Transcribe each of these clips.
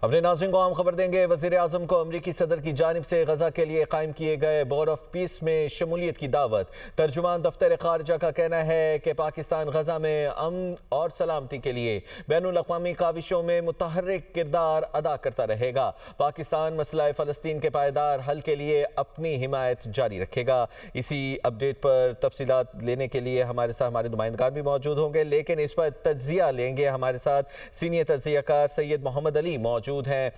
اپنے ناظرین کو ہم خبر دیں گے، وزیر اعظم کو امریکی صدر کی جانب سے غزہ کے لیے قائم کیے گئے بورڈ آف پیس میں شمولیت کی دعوت۔ ترجمان دفتر خارجہ کا کہنا ہے کہ پاکستان غزہ میں امن اور سلامتی کے لیے بین الاقوامی کاوشوں میں متحرک کردار ادا کرتا رہے گا۔ پاکستان مسئلہ فلسطین کے پائیدار حل کے لیے اپنی حمایت جاری رکھے گا۔ اسی اپڈیٹ پر تفصیلات لینے کے لیے ہمارے ساتھ ہمارے نمائندگان بھی موجود ہوں گے، لیکن اس پر تجزیہ لیں گے۔ ہمارے ساتھ سینئر تجزیہ کار سید محمد علی موجود ہیں۔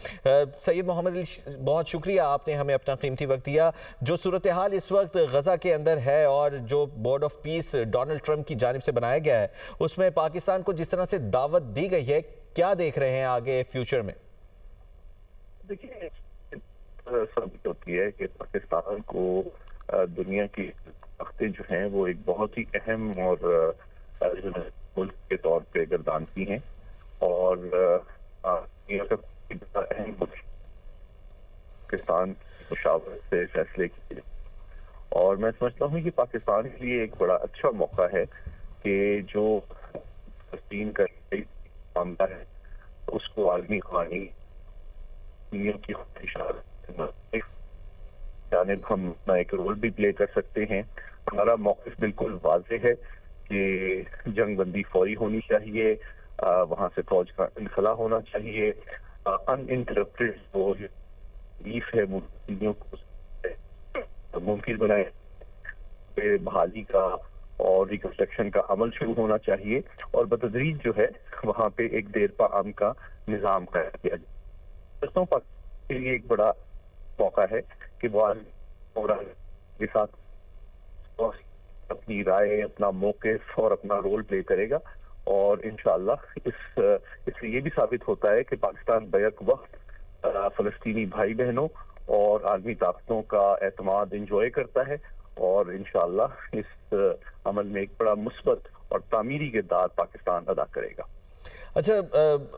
سید محمد علی، بہت شکریہ آپ نے ہمیں اپنا قیمتی وقت دیا۔ جو صورتحال اس وقت غزہ کے اندر ہے اور جو board of peace Donald Trump کی جانب سے بنایا گیا ہے، اس میں پاکستان کو جس طرح سے دعوت دی گئی ہے، کیا دیکھ رہے ہیں آگے فیوچر میں؟ دیکھیے، ثابت ہوتی ہے کہ پاکستان کو دنیا کی طاقتیں جو ہیں وہ ایک بہت ہی اہم اور ملک کے طور پہ گردانتی ہیں، اور اہم پاکستان کی مشاورت سے فیصلے کیے، اور میں سمجھتا ہوں کہ پاکستان کے لیے ایک بڑا اچھا موقع ہے کہ جو فلسطین کا معاملہ ہے اس کو عالمی قوانین کی جانب ہم اپنا ایک رول بھی پلے کر سکتے ہیں۔ ہمارا موقف بالکل واضح ہے کہ جنگ بندی فوری ہونی چاہیے، وہاں سے فوج کا انخلا ہونا چاہیے، ان انٹرپٹیڈ وہ ریلیف ہے ملکیوں کو ممکن بنائے، بحالی کا اور ریکنسٹرکشن کا عمل شروع ہونا چاہیے، اور بتدریج جو ہے وہاں پہ ایک دیرپا امن کا نظام قائم کیا جائے۔ دوستوں، پاکستان کے لیے ایک بڑا موقع ہے کہ وہ کے ساتھ اپنی رائے، اپنا موقف اور اپنا رول پلے کرے گا، اور انشاءاللہ اس سے یہ بھی ثابت ہوتا ہے کہ پاکستان بیک وقت فلسطینی بھائی بہنوں اور عالمی طاقتوں کا اعتماد انجوائے کرتا ہے، اور انشاءاللہ اس عمل میں ایک بڑا مثبت اور تعمیری کردار پاکستان ادا کرے گا۔ اچھا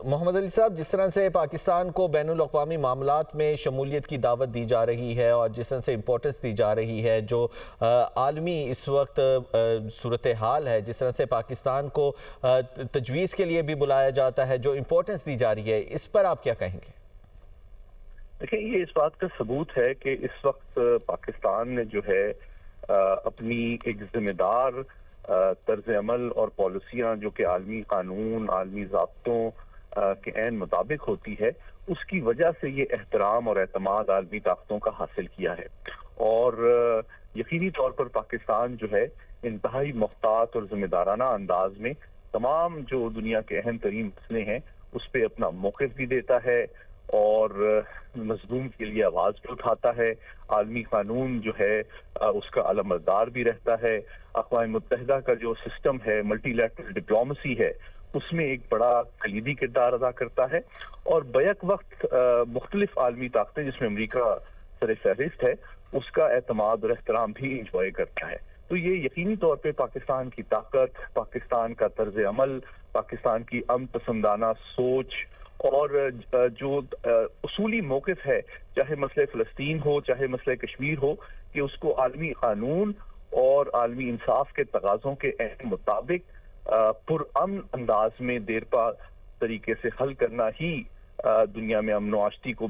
محمد علی صاحب، جس طرح سے پاکستان کو بین الاقوامی معاملات میں شمولیت کی دعوت دی جا رہی ہے اور جس طرح سے امپورٹنس دی جا رہی ہے، جو عالمی اس وقت صورتحال ہے، جس طرح سے پاکستان کو تجویز کے لیے بھی بلایا جاتا ہے، جو امپورٹنس دی جا رہی ہے، اس پر آپ کیا کہیں گے؟ دیکھیں، یہ اس بات کا ثبوت ہے کہ اس وقت پاکستان نے جو ہے اپنی ایک ذمہ دار طرز عمل اور پالیسیاں جو کہ عالمی قانون، عالمی ضابطوں کے عین مطابق ہوتی ہے، اس کی وجہ سے یہ احترام اور اعتماد عالمی طاقتوں کا حاصل کیا ہے، اور یقینی طور پر پاکستان جو ہے انتہائی محتاط اور ذمہ دارانہ انداز میں تمام جو دنیا کے اہم ترین مسئلے ہیں اس پہ اپنا موقف بھی دیتا ہے، اور مظلوم کے لیے آواز بھی اٹھاتا ہے۔ عالمی قانون جو ہے اس کا علمبردار بھی رہتا ہے۔ اقوام متحدہ کا جو سسٹم ہے، ملٹی لیٹرل ڈپلومیسی ہے، اس میں ایک بڑا کلیدی کردار ادا کرتا ہے، اور بیک وقت مختلف عالمی طاقتیں جس میں امریکہ سر فہرست ہے، اس کا اعتماد اور احترام بھی انجوائے کرتا ہے۔ تو یہ یقینی طور پہ پاکستان کی طاقت، پاکستان کا طرز عمل، پاکستان کی امن پسندانہ سوچ اور جو اصولی موقف ہے، چاہے مسئلہ فلسطین ہو، چاہے مسئلہ کشمیر ہو، کہ اس کو عالمی قانون اور عالمی انصاف کے تقاضوں کے مطابق پرامن انداز میں دیرپا طریقے سے حل کرنا ہی دنیا میں امن و آشتی کو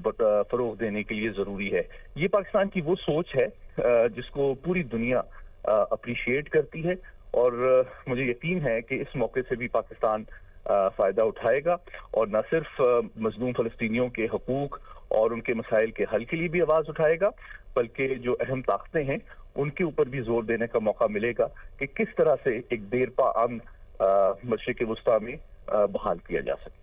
فروغ دینے کے لیے ضروری ہے۔ یہ پاکستان کی وہ سوچ ہے جس کو پوری دنیا اپریشیٹ کرتی ہے، اور مجھے یقین ہے کہ اس موقع سے بھی پاکستان فائدہ اٹھائے گا، اور نہ صرف مظلوم فلسطینیوں کے حقوق اور ان کے مسائل کے حل کے لیے بھی آواز اٹھائے گا، بلکہ جو اہم طاقتیں ہیں ان کے اوپر بھی زور دینے کا موقع ملے گا کہ کس طرح سے ایک دیرپا امن مشرق وسطیٰ میں بحال کیا جا سکے۔